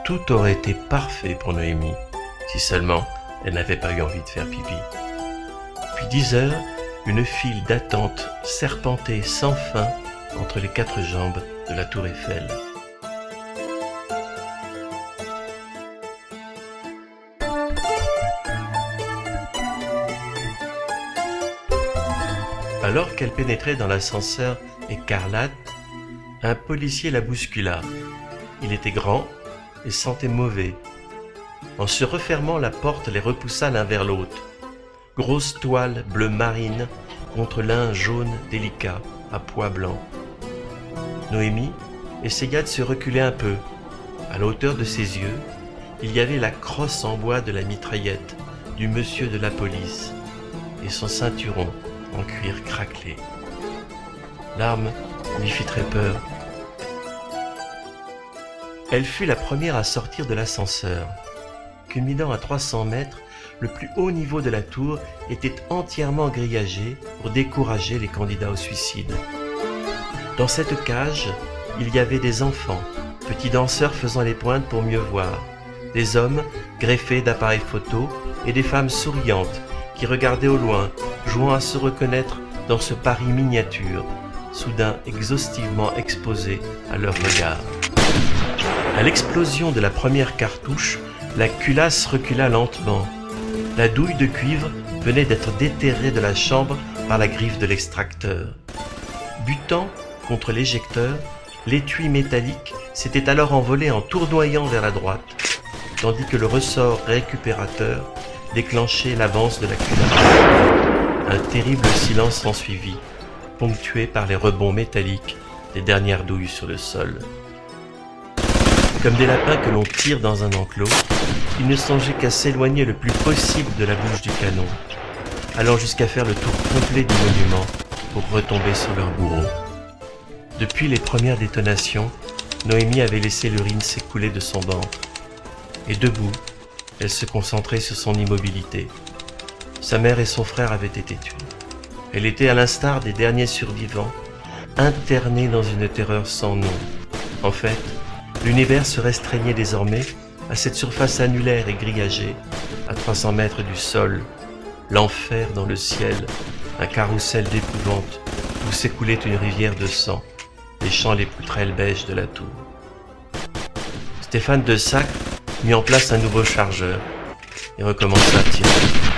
Tout aurait été parfait pour Noémie, si seulement elle n'avait pas eu envie de faire pipi. Puis 10 heures, une file d'attente serpentait sans fin entre les 4 jambes de la tour Eiffel. Alors qu'elle pénétrait dans l'ascenseur écarlate, un policier la bouscula. Il était grand et sentait mauvais. En se refermant, la porte les repoussa l'un vers l'autre. Grosse toile bleu marine contre lin jaune délicat à pois blanc. Noémie essaya de se reculer un peu. À la hauteur de ses yeux, il y avait la crosse en bois de la mitraillette du monsieur de la police et son ceinturon en cuir craquelé. L'arme lui fit très peur. Elle fut la première à sortir de l'ascenseur. Culminant à 300 mètres, le plus haut niveau de la tour était entièrement grillagé pour décourager les candidats au suicide. Dans cette cage, il y avait des enfants, petits danseurs faisant les pointes pour mieux voir, des hommes greffés d'appareils photo et des femmes souriantes qui regardaient au loin, jouant à se reconnaître dans ce Paris miniature, soudain exhaustivement exposé à leur regard. À l'explosion de la première cartouche, la culasse recula lentement. La douille de cuivre venait d'être déterrée de la chambre par la griffe de l'extracteur. Butant contre l'éjecteur, l'étui métallique s'était alors envolé en tournoyant vers la droite, tandis que le ressort récupérateur déclenchait l'avance de la culasse. Un terrible silence s'ensuivit, ponctué par les rebonds métalliques des dernières douilles sur le sol. Comme des lapins que l'on tire dans un enclos, ils ne songeaient qu'à s'éloigner le plus possible de la bouche du canon, allant jusqu'à faire le tour complet du monument pour retomber sur leur bourreau. Depuis les premières détonations, Noémie avait laissé l'urine s'écouler de son ventre. Et debout, elle se concentrait sur son immobilité. Sa mère et son frère avaient été tués. Elle était, à l'instar des derniers survivants, internée dans une terreur sans nom. En fait, l'univers se restreignait désormais à cette surface annulaire et grillagée, à 300 mètres du sol, l'enfer dans le ciel, un carrousel d'épouvante où s'écoulait une rivière de sang, léchant les poutrelles beiges de la tour. Stéphane de Sacre mit en place un nouveau chargeur et recommença à tirer.